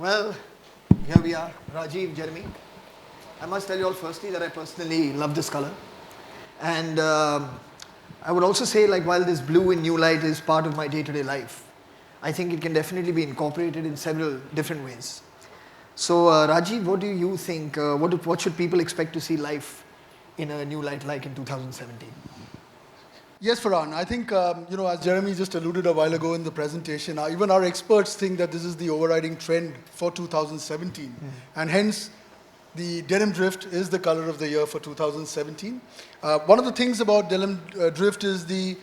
Well, here we are, Rajiv, Jeremy. I must tell you all firstly that I personally love this color. And I would also say, like, while this blue in new light is part of my day-to-day life, I think it can definitely be incorporated in several different ways. So, Rajiv, what do you think? What should people expect to see life in a new light like in 2017? Yes, Farhan. I think, as Jeremy just alluded a while ago in the presentation, even our experts think that this is the overriding trend for 2017. And hence, the denim drift is the color of the year for 2017. One of the things about denim drift is the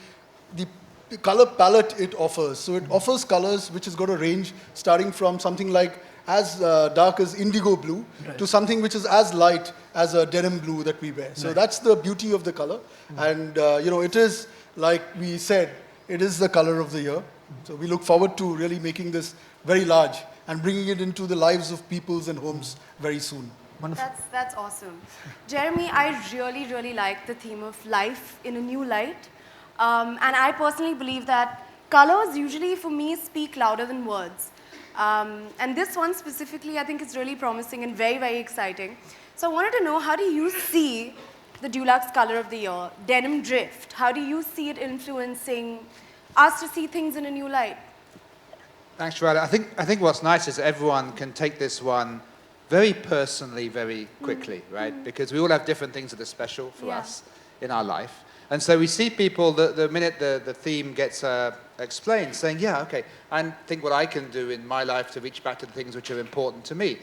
color palette it offers. So it offers colors which is going to range starting from something like as dark as indigo blue to something which is as light as a denim blue that we wear. So that's the beauty of the color. And, it is, like we said, it is the color of the year. So we look forward to really making this very large and bringing it into the lives of peoples and homes very soon. Wonderful. That's awesome. Jeremy, I really like the theme of life in a new light. And I personally believe that colors usually, for me, speak louder than words. And this one specifically, I think is really promising and very exciting. So I wanted to know, how do you see the Dulux color of the year, denim drift? How do you see it influencing us to see things in a new light? Thanks, Shraddha. I think what's nice is that everyone can take this one very personally, very quickly, right? Because we all have different things that are special for us in our life. And so we see people, the minute the theme gets explained, saying, yeah, okay, I think what I can do in my life to reach back to the things which are important to me.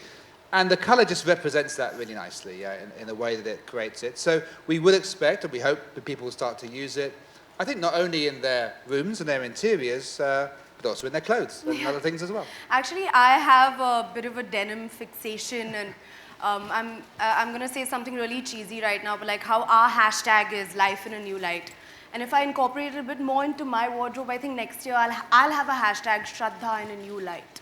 And the color just represents that really nicely in the way that it creates it. So we would expect, and we hope that people will start to use it, I think not only in their rooms and their interiors, but also in their clothes and other things as well. Actually, I have a bit of a denim fixation, and I'm going to say something really cheesy right now, but like how our hashtag is life in a new light. And if I incorporate it a bit more into my wardrobe, I think next year I'll have a hashtag Shraddha in a new light.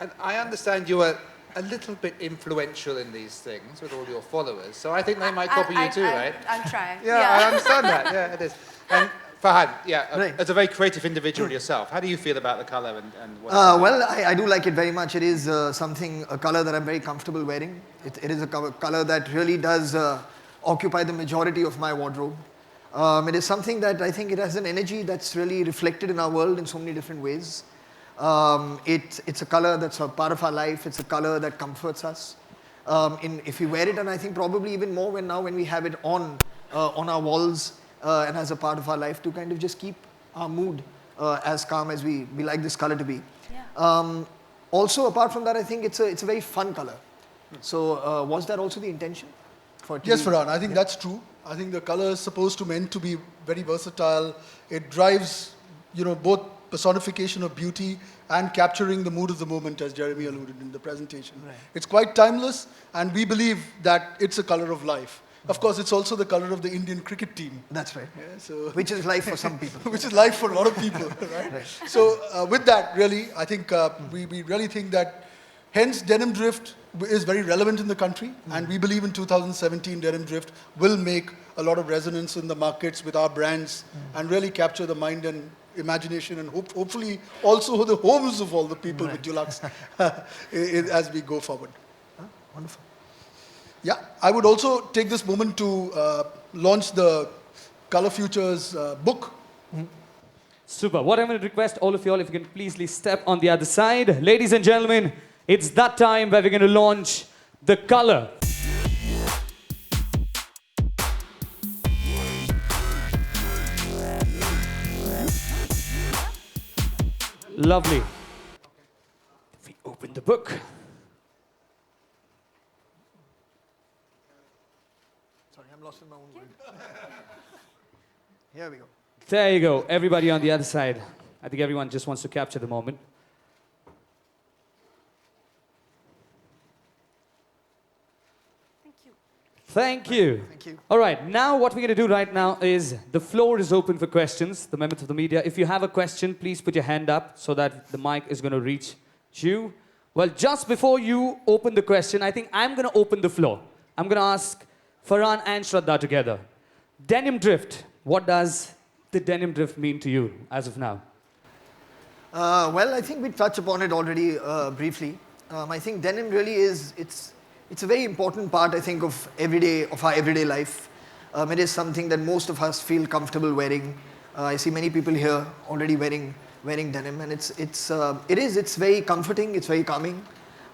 And I understand you are a little bit influential in these things with all your followers, so I think they might copy you too, right? I'll try. Yeah, I understand that. Yeah, it is. And Farhan, Right. as a very creative individual yourself, how do you feel about the color and what? Well, I do like it very much. It is a color that I'm very comfortable wearing. It is a color that really does occupy the majority of my wardrobe. It is something that I think it has an energy that's really reflected in our world in so many different ways. It's a color that's a part of our life. It's a color that comforts us. If we wear it, and I think probably even more when we have it on our walls and as a part of our life to kind of just keep our mood as calm as we like this color to be. Yeah. Also, apart from that, I think it's a very fun color. So was that also the intention? Yes, Farhan, I think that's true. I think the color is meant to be very versatile. It drives, both personification of beauty and capturing the mood of the moment, as Jeremy alluded in the presentation. Right. It's quite timeless, and we believe that it's a color of life. Of course, it's also the color of the Indian cricket team. That's right. Yeah, so which is life for some people. Which is life for a lot of people, right? So with that, really, I think we really think that hence denim drift is very relevant in the country, and we believe in 2017 denim drift will make a lot of resonance in the markets with our brands and really capture the mind and imagination and hopefully also the homes of all the people with Dulux as we go forward. Wonderful. Yeah, I would also take this moment to launch the Color Futures book. Super. What I'm going to request all of you all, if you can please step on the other side. Ladies and gentlemen, it's that time where we're going to launch the color. Lovely. If we open the book. Sorry, I'm lost in my own word. Here we go. There you go. Everybody on the other side. I think everyone just wants to capture the moment. Thank you. Thank you. All right, now what we're going to do right now is the floor is open for questions, the members of the media. If you have a question, please put your hand up so that the mic is going to reach you. Well, just before you open the question, I think I'm going to open the floor. I'm going to ask Farhan and Shraddha together. Denim drift. What does the denim drift mean to you as of now? Well, I think we touched upon it already briefly. I think denim really is, it's a very important part, I think, of our everyday life. It is something that most of us feel comfortable wearing. I see many people here already wearing denim, and it's very comforting, it's very calming.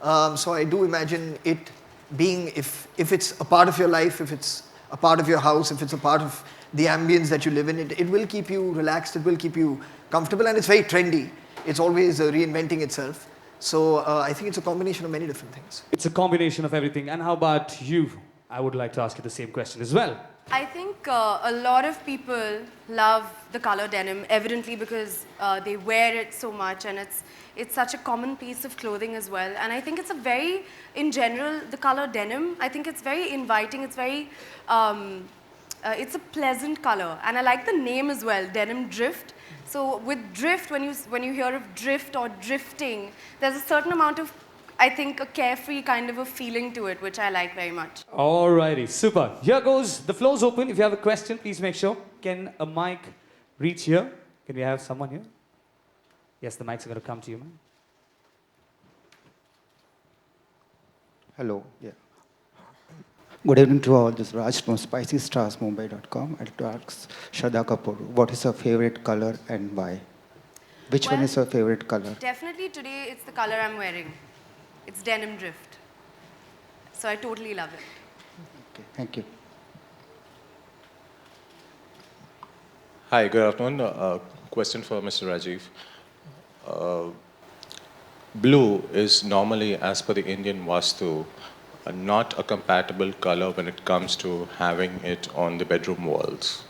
So I do imagine it being, if it's a part of your life, if it's a part of your house, if it's a part of the ambience that you live in, it will keep you relaxed, it will keep you comfortable, and it's very trendy. It's always reinventing itself. So I think it's a combination of many different things. It's a combination of everything. And how about you? I would like to ask you the same question as well. I think a lot of people love the color denim, evidently because they wear it so much, and it's such a common piece of clothing as well. And I think it's a very, in general, the color denim, I think it's very inviting, it's very, it's a pleasant color. And I like the name as well, Denim Drift. So with drift, when you hear of drift or drifting, there's a certain amount of, I think, a carefree kind of a feeling to it, which I like very much. Alrighty, super. Here goes, the floor's open. If you have a question, please make sure. Can a mic reach here? Can we have someone here? Yes, the mics are going to come to you, man. Hello, yeah. Good evening to all. This is Raj from SpicyStarsMumbai.com. I'd like to ask Shraddha Kapoor, what is her favorite color and why? Which one Well, is her favorite color? Definitely today, it's the color I'm wearing. It's Denim Drift. So I totally love it. Okay, thank you. Hi, good afternoon. Question for Mr. Rajiv. Blue is normally, as per the Indian Vastu, not a compatible color when it comes to having it on the bedroom walls.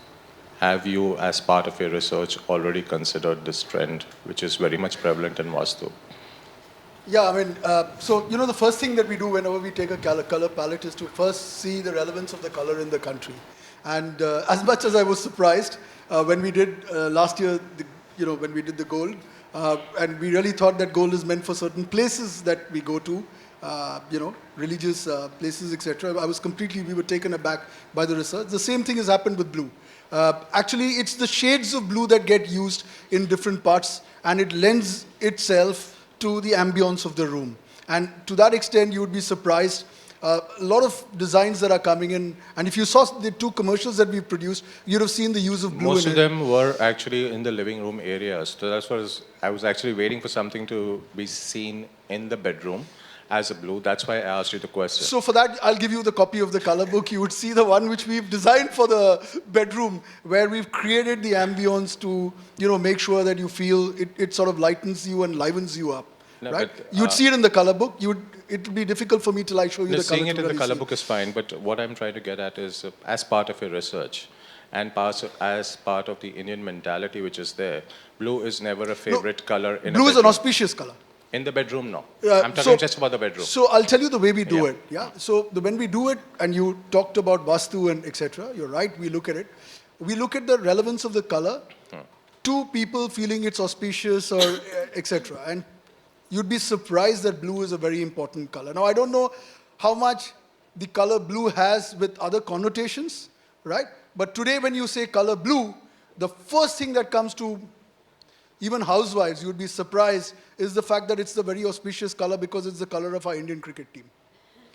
Have you, as part of your research, already considered this trend, which is very much prevalent in Vastu? Yeah, I mean, so, you know, the first thing that we do whenever we take a color palette is to first see the relevance of the color in the country. And as much as I was surprised when we did last year, when we did the gold, and we really thought that gold is meant for certain places that we go to, religious places, etc. We were taken aback by the research. The same thing has happened with blue. Actually, it's the shades of blue that get used in different parts, and it lends itself to the ambience of the room. And to that extent, you would be surprised. A lot of designs that are coming in, and if you saw the two commercials that we produced, you'd have seen the use of blue. Most of them were actually in the living room areas. So that's what I was actually waiting for something to be seen in the bedroom as a blue. That's why I asked you the question. So for that, I'll give you the copy of the color book. You would see the one which we've designed for the bedroom, where we've created the ambience to, make sure that you feel it sort of lightens you and livens you up. No, right? but, You'd see it in the color book. It would be difficult for me till I show you the color. Seeing it in the really color see book is fine, but what I'm trying to get at is, as part of your research, and as part of the Indian mentality which is there, blue is never a favorite color in a bedroom. Blue is an auspicious color. In the bedroom, no. I'm talking just about the bedroom. So I'll tell you the way we do it. Yeah. So when we do it, and you talked about Vastu and etc. You're right. We look at it. We look at the relevance of the color to people feeling it's auspicious or etc. And you'd be surprised that blue is a very important color. Now I don't know how much the color blue has with other connotations, right? But today when you say color blue, the first thing that comes to even housewives, you'd be surprised, is the fact that it's the very auspicious color because it's the color of our Indian cricket team.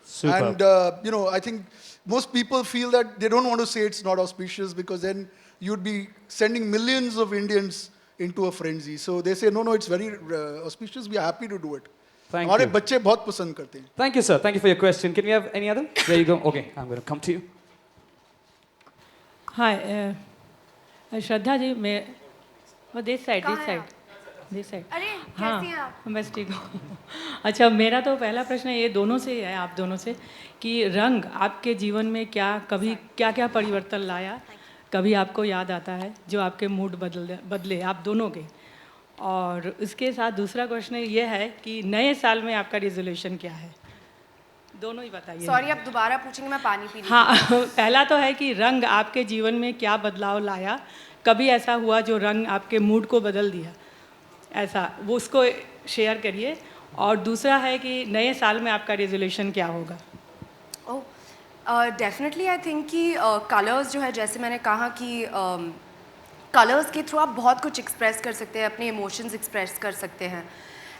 Super. And, I think most people feel that they don't want to say it's not auspicious because then you'd be sending millions of Indians into a frenzy. So they say, no, it's very auspicious. We are happy to do it. Thank हमारे you. बच्चे बहुत पसंद करते हैं. Thank you, sir. Thank you for your question. Can we have any other? There you go. Okay, I'm going to come to you. Hi, Shraddha ji, this side. अरे कैसी हैं आप? बस ठीक हूँ. अच्छा, मेरा तो पहला प्रश्न ये दोनों से है, आप दोनों से, कि रंग आपके जीवन में कभी क्या परिवर्तन लाया, कभी आपको याद आता है जो आपके मूड बदले आप दोनों के. और उसके साथ दूसरा क्वेश्चन ये है कि नए साल में आपका रेजोल्यूशन क्या है, दोनों ही बताइए. सॉरी, आप दोबारा पूछेंगे, मैं पानी पी रही हूँ. हाँ, पहला तो है कि रंग आपके जीवन में क्या बदलाव लाया, कभी ऐसा हुआ जो रंग आपके मूड को बदल दिया, ऐसा वो उसको शेयर करिए. और दूसरा है कि नए साल में आपका रेजोल्यूशन क्या होगा. डेफिनेटली आई थिंक कि कलर्स जो है, जैसे मैंने कहा कि कलर्स के थ्रू आप बहुत कुछ एक्सप्रेस कर सकते हैं, अपने इमोशंस एक्सप्रेस कर सकते हैं.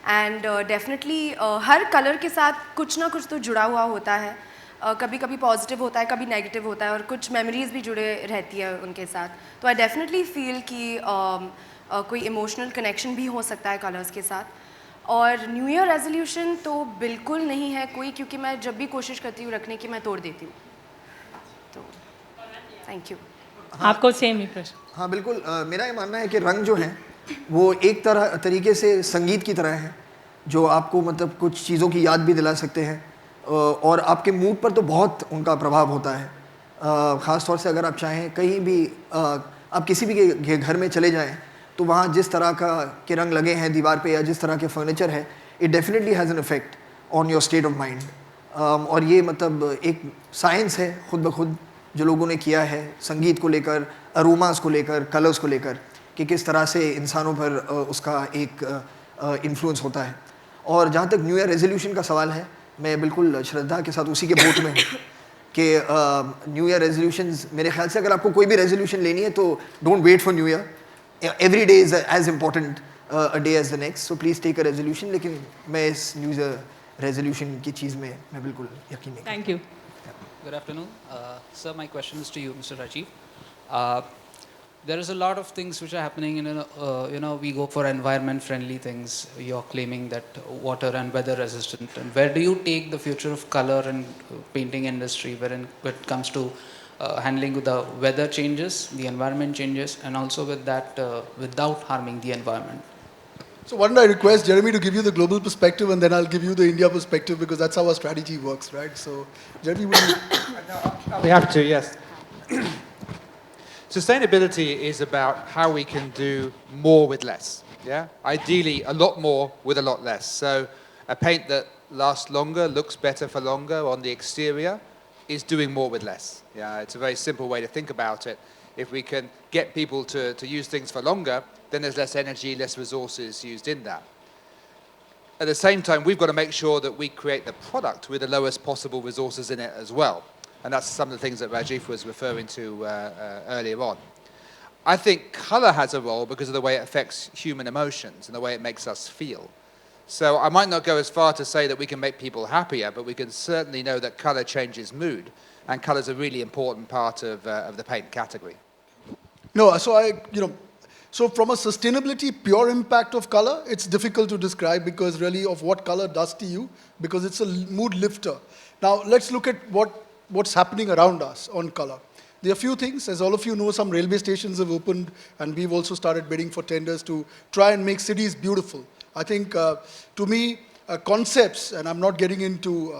एंड डेफिनेटली हर कलर के साथ कुछ ना कुछ तो जुड़ा हुआ होता है. कभी कभी पॉजिटिव होता है, कभी नेगेटिव होता है, और कुछ मेमोरीज भी जुड़े रहती है उनके साथ. तो आई डेफिनेटली फील कि कोई इमोशनल कनेक्शन भी हो सकता है कलर्स के साथ. और न्यू ईयर रेजोल्यूशन तो बिल्कुल नहीं है कोई, क्योंकि मैं जब भी कोशिश करती हूँ रखने की, मैं तोड़ देती हूँ. तो थैंक यू. आपको सेम ही प्रश्न. हाँ बिल्कुल, मेरा ये मानना है कि रंग जो हैं वो एक तरीके से संगीत की तरह है, जो आपको मतलब कुछ चीज़ों की याद भी दिला सकते हैं, और आपके मूड पर तो बहुत उनका प्रभाव होता है. ख़ास तौर से अगर आप चाहें कहीं भी आप किसी भी के घर में चले जाएं तो वहाँ जिस तरह के रंग लगे हैं दीवार पे या जिस तरह के फर्नीचर है, it definitely has an effect on your state of mind. और ये मतलब एक साइंस है खुद ब खुद जो लोगों ने किया है संगीत को लेकर, अरोमास को लेकर, कलर्स को लेकर, कि किस तरह से इंसानों पर उसका एक इन्फ्लुएंस होता है. और जहाँ तक न्यू ईयर रेजोल्यूशन का सवाल है, मैं बिल्कुल श्रद्धा के साथ उसी के बोट में हूँ कि न्यू ईयर रेजोल्यूशंस, मेरे ख्याल से अगर आपको कोई भी रेजोल्यूशन लेनी है तो don't wait for new year. Every day is as important a day as the next, so please take a resolution. लेकिन मैं इस न्यू ईयर रेजोल्यूशन की चीज़ में मैं बिल्कुल यकीन नहीं. Thank you. Good afternoon. Sir, my question is to you, Mr. Rajiv. There is a lot of things which are happening in, we go for environment-friendly things. You're claiming that water and weather-resistant. And where do you take the future of color and painting industry when it comes to handling with the weather changes, the environment changes, and also with that without harming the environment? So why don't I request Jeremy to give you the global perspective, and then I'll give you the India perspective, because that's how our strategy works, right? So Jeremy, would you... I'll be happy to, yes. Sustainability is about how we can do more with less. Yeah? Ideally, a lot more with a lot less. So a paint that lasts longer, looks better for longer on the exterior, is doing more with less. Yeah, it's a very simple way to think about it. If we can get people to use things for longer, then there's less energy, less resources used in that. At the same time, we've got to make sure that we create the product with the lowest possible resources in it as well. And that's some of the things that Rajiv was referring to earlier on. I think colour has a role because of the way it affects human emotions and the way it makes us feel. So I might not go as far to say that we can make people happier, but we can certainly know that colour changes mood, and colour is a really important part of the paint category. No, so from a sustainability pure impact of color, it's difficult to describe because really of what color does to you, because it's a mood lifter. Now let's look at what's happening around us on color. There are a few things. As all of you know, some railway stations have opened, and we've also started bidding for tenders to try and make cities beautiful. I think, to me, concepts, and I'm not getting into,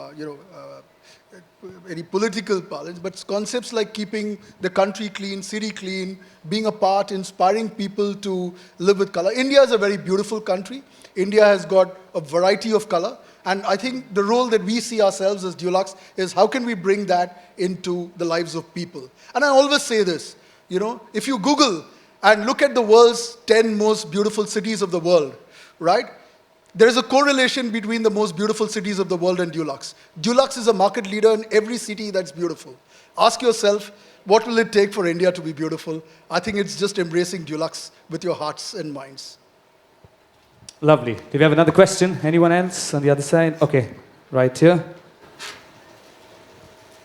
any political parlance, but concepts like keeping the country clean, city clean, being a part, inspiring people to live with color. India is a very beautiful country. India has got a variety of color. And I think the role that we see ourselves as Dulux is how can we bring that into the lives of people. And I always say this, if you Google and look at the world's 10 most beautiful cities of the world, right? There is a correlation between the most beautiful cities of the world and Dulux. Dulux is a market leader in every city that's beautiful. Ask yourself, what will it take for India to be beautiful? I think it's just embracing Dulux with your hearts and minds. Lovely. Do we have another question? Anyone else on the other side? Okay, right here.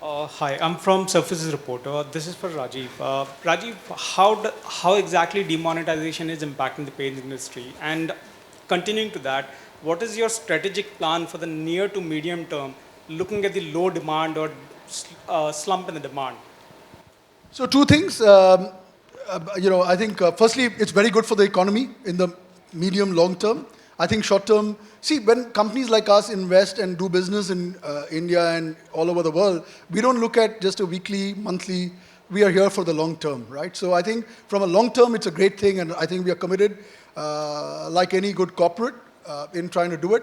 Hi, I'm from Surfaces Reporter. This is for Rajiv. Rajiv, how exactly demonetization is impacting the paint industry? And continuing to that, what is your strategic plan for the near to medium term, looking at the low demand or slump in the demand? So two things. I think firstly, it's very good for the economy in the medium, long term. I think short term, when companies like us invest and do business in India and all over the world, we don't look at just a weekly, monthly, we are here for the long term, right? So I think from a long term, it's a great thing, and I think we are committed, like any good corporate, in trying to do it.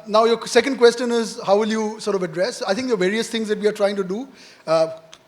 Now your second question is, how will you sort of address? I think the various things that we are trying to do,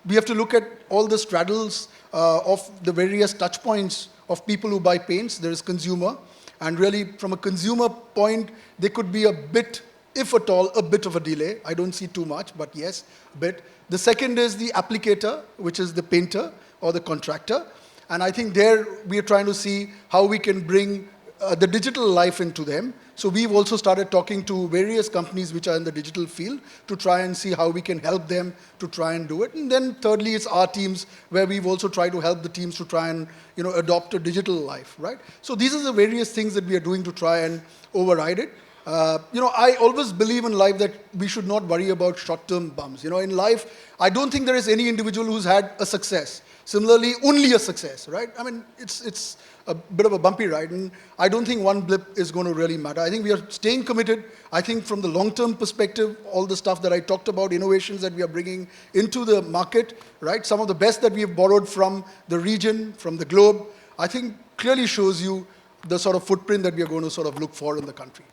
we have to look at all the straddles of the various touch points of people who buy paints. There is consumer. And really, from a consumer point, there could be a bit, if at all, a bit of a delay. I don't see too much, but yes, a bit. The second is the applicator, which is the painter or the contractor. And I think there we are trying to see how we can bring the digital life into them. So we've also started talking to various companies which are in the digital field to try and see how we can help them to try and do it. And then thirdly, it's our teams where we've also tried to help the teams to try and adopt a digital life, right? So these are the various things that we are doing to try and override it. I always believe in life that we should not worry about short-term bumps. In life, I don't think there is any individual who's had a success. Similarly, only a success, right? I mean, it's a bit of a bumpy ride, and I don't think one blip is going to really matter. I think we are staying committed. I think from the long-term perspective, all the stuff that I talked about, innovations that we are bringing into the market, right? Some of the best that we have borrowed from the region, from the globe, I think clearly shows you the sort of footprint that we are going to sort of look for in the country.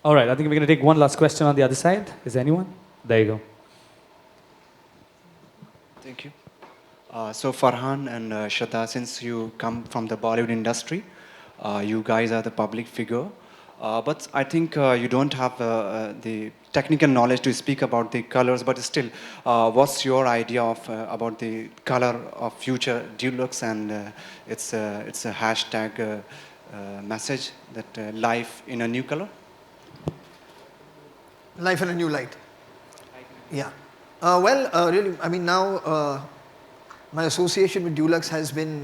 All right, I think we're going to take one last question on the other side. Is there anyone? There you go. Thank you. So Farhan and Shraddha, since you come from the Bollywood industry, you guys are the public figure. But I think you don't have the technical knowledge to speak about the colors, but still, what's your idea of about the color of future Dulux, and it's a hashtag message that life in a new color? Life in a new light. Yeah. Really, I mean, now my association with Dulux has been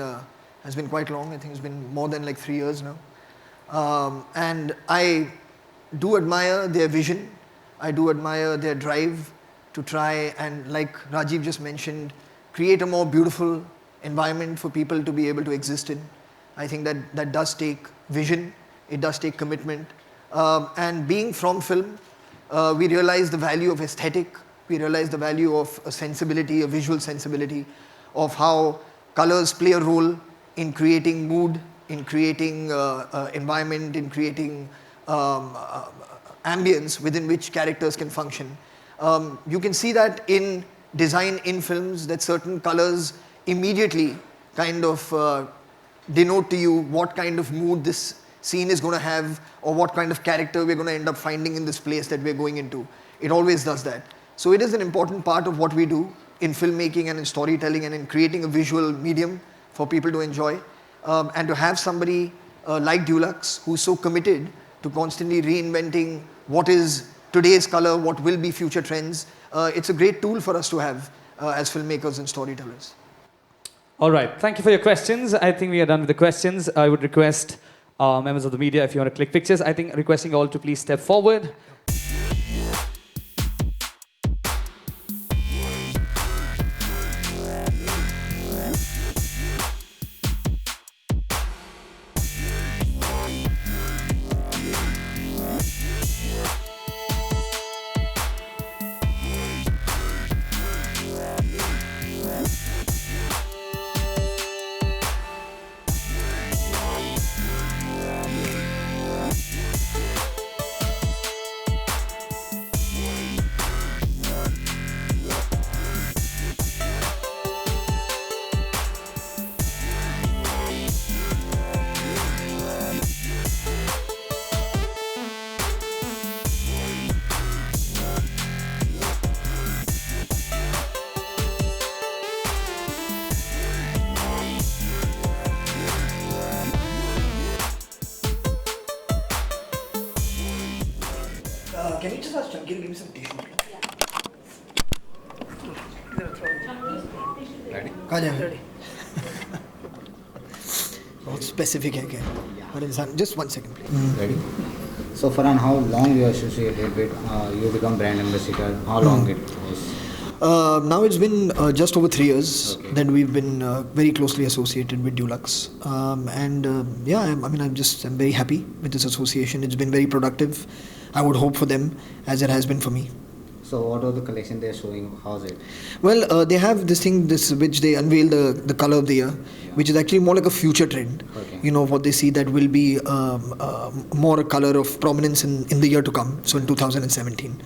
quite long. I think it's been more than like 3 years now. And I do admire their vision. I do admire their drive to try and, like Rajiv just mentioned, create a more beautiful environment for people to be able to exist in. I think that does take vision. It does take commitment. And being from film, we realize the value of aesthetic. We realize the value of a sensibility, a visual sensibility, of how colors play a role in creating mood, in creating environment, in creating ambience within which characters can function. You can see that in design in films, that certain colors immediately kind of denote to you what kind of mood this scene is going to have, or what kind of character we're going to end up finding in this place that we're going into. It always does that. So it is an important part of what we do in filmmaking and in storytelling and in creating a visual medium for people to enjoy. And to have somebody like Dulux who's so committed to constantly reinventing what is today's color, what will be future trends, it's a great tool for us to have as filmmakers and storytellers. All right, thank you for your questions. I think we are done with the questions. I would request members of the media, if you want to click pictures, I think requesting all to please step forward. Can you just ask Chunky to give me some tissue? Ready? कहाँ जाएगा? बहुत specific है क्या? और इंसान just 1 second please. Ready? So Farhan, how long you are associated with? You become brand ambassador. How long it was? Now it's been just over 3 years Okay. that we've been very closely associated with Dulux. I'm very happy with this association. It's been very productive. I would hope for them as it has been for me. So what are the collection they are showing? How's it? Well, they have this thing, which they unveil the color of the year, which is actually more like a future trend. Okay. You know, what they see that will be more a color of prominence in the year to come, so in 2017.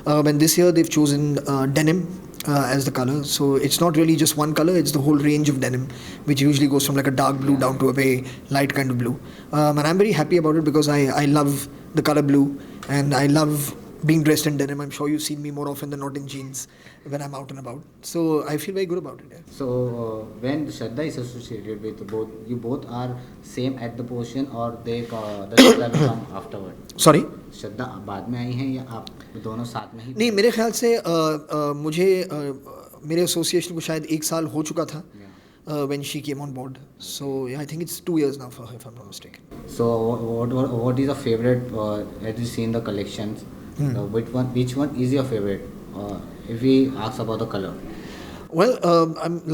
And this year they've chosen denim as the color. So it's not really just one color, it's the whole range of denim, which usually goes from like a dark blue down to a very light kind of blue. And I'm very happy about it because I love the color blue, and I love being dressed in denim. I'm sure you've seen me more often than not in jeans when I'm out and about. So I feel very good about it. Yeah. So when Shraddha is associated with both, you both are same at the position, or the Shraddha will come afterward? Sorry? श्रद्धा बाद में आई हैं या आप दोनों साथ में ही? नहीं, मेरे ख्याल से मुझे मेरे एसोसिएशन को शायद 1 साल हो चुका था when she came on board. So yeah, I think it's 2 years now for her, if I'm not mistaken. So what is your favorite? As you seen the collections, which one is your favorite? If we ask about the color. Well,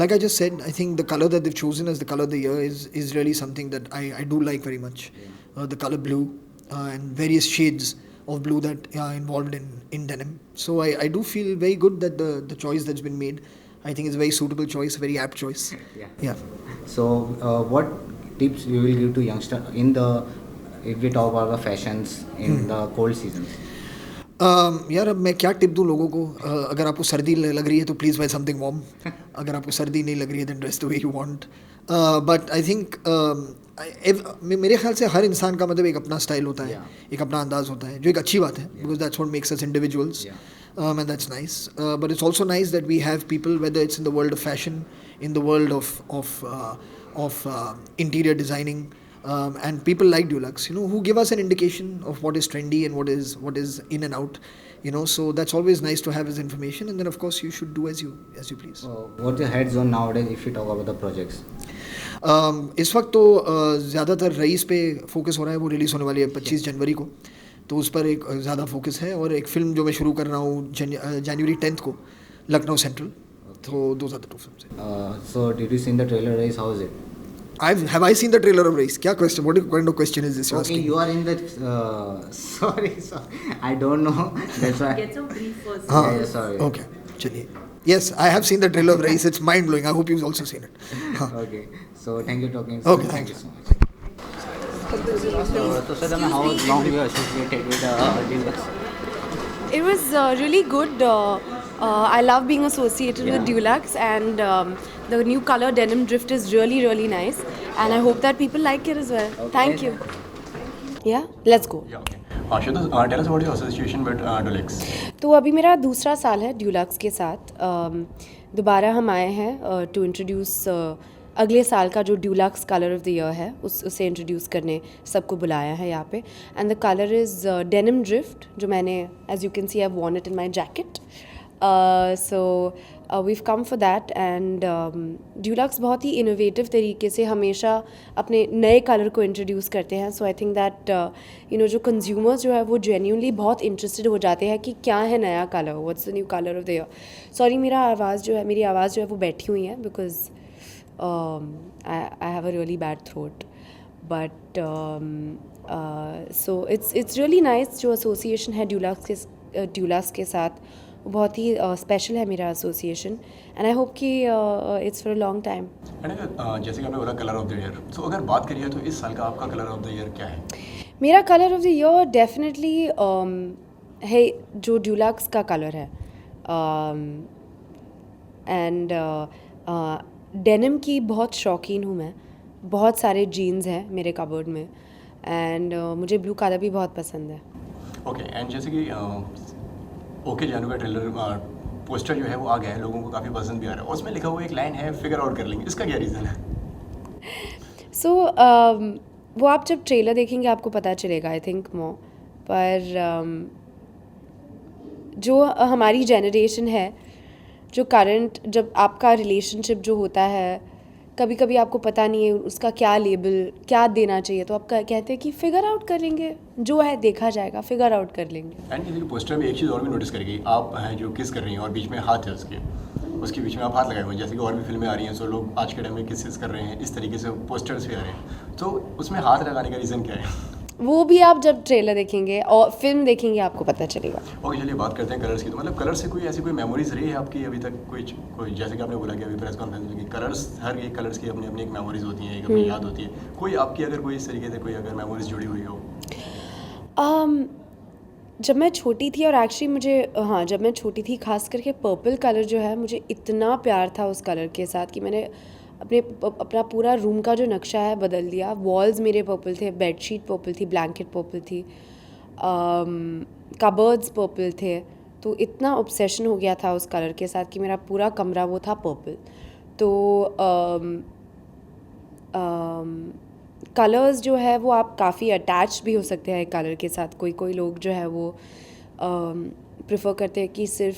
like I just said, I think the color that they've chosen as the color of the year is really something that I do like very much. The color blue and various shades of blue that are involved in denim. So I do feel very good that the choice that's been made, I think is a very suitable choice, a very apt choice. Yeah. So what tips you will give to youngster if we talk about the fashions in the cold seasons? यार अब मैं क्या tip दूँ लोगों को? अगर आपको सर्दी लग रही है तो प्लीज़ बाय समथिंग वार्म. अगर आपको सर्दी नहीं लग रही है then dress the way you want. But I think मेरे ख्याल से हर इंसान का मतलब एक अपना स्टाइल होता है, एक अपना अंदाज़ होता है, जो एक अच्छी बात है, because that's what makes us individuals. And that's nice. But it's also nice that we have people, whether it's in the world of fashion, in the world of interior designing, and people like Dulux, who give us an indication of what is trendy and what is in and out, So that's always nice to have as information. And then of course you should do as you please. What's your heads on nowadays if you talk about the projects? इस वक्त तो ज़्यादातर rice पे focus हो रहा है. वो release होने वाली है 25 जनवरी को, तो उस पर एक ज़्यादा फोकस है. और एक फ़िल्म जो मैं शुरू कर रहा हूँ जनवरी 10th को, लखनऊ सेंट्रल. तो those are the 2 films. So did you see the trailer Race? How is it? Have I seen the trailer of Race? क्या question? What kind of question is this you're Okay, asking? you are in the sorry, I don't know. That's why. Get some brief first. Yeah, sorry. Okay, चलिए. Yes, I have seen the trailer of Race. It's mind blowing. I hope you've also seen it. Okay, so thank you talking. Okay, thank you thanks. so much. So Shraddha, how long you are associated with Dulux? It was really good. I love being associated with Dulux, and the new color denim drift is really, really nice. And I hope that people like it as well. Thank you. Yeah, let's go. Yeah, okay. Shraddha, tell us about your association with Dulux. तो अभी मेरा दूसरा साल है Dulux के साथ. दोबारा हम आए हैं टू इंट्रोड्यूस अगले साल का जो Dulux colour of the year है उसे इंट्रोड्यूस करने सबको बुलाया है यहाँ पे. And the colour is denim drift, जो मैंने as you can see I have worn it in my jacket. So we've come for that. And Dulux बहुत ही इनोवेटिव तरीके से हमेशा अपने नए कलर को इंट्रोड्यूस करते हैं. सो आई थिंक दैट जो कंज्यूमर्स जो है वो जेन्यूनली बहुत इंटरेस्टेड हो जाते हैं कि क्या है नया colour, what's the new colour of the year. Sorry, मेरी आवाज़ जो है वो बैठी हुई है because I have a really bad throat. But so it's really nice. जो association है Dulux के साथ, वो बहुत ही स्पेशल है मेरा एसोसिएशन. एंड आई होप कि it's for a long time. जैसे कि आपने बोला कलर ऑफ द ईयर, सो अगर बात करिए तो इस साल का आपका कलर ऑफ द ईयर क्या है? मेरा colour of the year definitely है जो Dulux का कलर है. एंड डेनिम की बहुत शौकीन हूँ मैं. बहुत सारे जीन्स हैं मेरे कबर्ड में. एंड मुझे ब्लू कलर भी बहुत पसंद है. ओके, एंड जैसे कि ओके जानू का ट्रेलर पोस्टर जो है वो आ गया है, लोगों को काफ़ी पसंद भी आ रहा है. उसमें लिखा हुआ एक लाइन है, फिगर आउट कर लेंगे. इसका क्या रीज़न है? सो वो आप जब ट्रेलर देखेंगे आपको पता चलेगा आई थिंक मोर. पर जो हमारी जनरेशन है, जो करंट, जब आपका रिलेशनशिप जो होता है, कभी कभी आपको पता नहीं है उसका क्या लेबल क्या देना चाहिए, तो आप कहते हैं कि फिगर आउट कर लेंगे, जो है देखा जाएगा, फिगर आउट कर लेंगे. एंड जैसे कि पोस्टर में एक चीज़ और भी नोटिस करेगी, आप हैं जो किस कर रही हैं और बीच में हाथ है उसके बीच में आप हाथ लगाए हुए हैं. जैसे कि और भी फिल्में आ रही हैं, सो लोग आज के टाइम में किस कर रहे हैं, इस तरीके से पोस्टर्स भी आ रहे हैं. तो उसमें हाथ लगाने का रीज़न क्या है? वो भी आप जब ट्रेलर देखेंगे और फिल्म देखेंगे आपको पता चलेगा. ओके, चलिए बात करते हैं कलर्स की. तो मतलब कलर से कोई ऐसी कोई मेमोरीज रही है आपकी अभी तक? कोई जैसे कि आपने बोला कि अभी प्रेस कॉन्फ्रेंस में कलर्स, हर एक कलर्स की अपनी अपनी एक मेमोरीज होती हैं, एक अपनी याद होती है. कोई आपकी अगर कोई इस तरीके से कोई अगर मेमोरीज जुड़ी हुई हो? जब मैं छोटी थी, और एक्चुअली मुझे जब मैं छोटी थी खास करके पर्पल कलर जो है, मुझे इतना प्यार था उस कलर के साथ कि मैंने अपना पूरा रूम का जो नक्शा है बदल दिया. वॉल्स मेरे पर्पल थे, बेडशीट पर्पल थी, ब्लैंकेट पर्पल थी. कबर्ड्स पर्पल थे, तो इतना ऑब्सेशन हो गया था उस कलर के साथ कि मेरा पूरा कमरा वो था पर्पल. तो कलर्स जो है वो आप काफ़ी अटैच भी हो सकते हैं कलर के साथ. कोई कोई लोग जो है वो प्रेफर करते हैं कि सिर्फ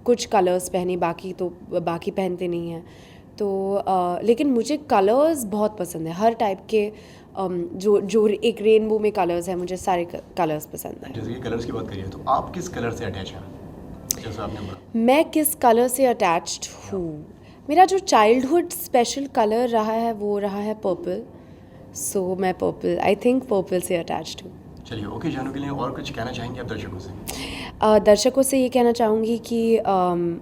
कुछ कलर्स पहने, बाकी पहनते नहीं हैं. तो लेकिन मुझे कलर्स बहुत पसंद है, हर टाइप के. जो एक रेनबो में कलर्स हैं, मुझे सारे कलर्स पसंद हैं. जैसे कि कलर्स की बात करिए तो आप किस कलर से अटैच हैं, जैसे आपने बोला? मैं किस कलर से अटैच्ड हूँ? मेरा जो चाइल्डहुड स्पेशल कलर रहा है वो रहा है पर्पल. सो मैं पर्पल, आई थिंक पर्पल से अटैच्ड हूँ. चलिए, ओके जानू के लिए और कुछ कहना चाहेंगे आप दर्शकों से? दर्शकों से ये कहना चाहूँगी कि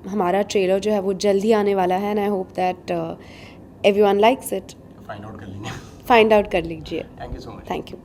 हमारा ट्रेलर जो है वो जल्दी आने वाला है, and I hope that everyone likes it. Find out कर लेंगे. फाइंड आउट कर लीजिए. Thank you so much. Thank you.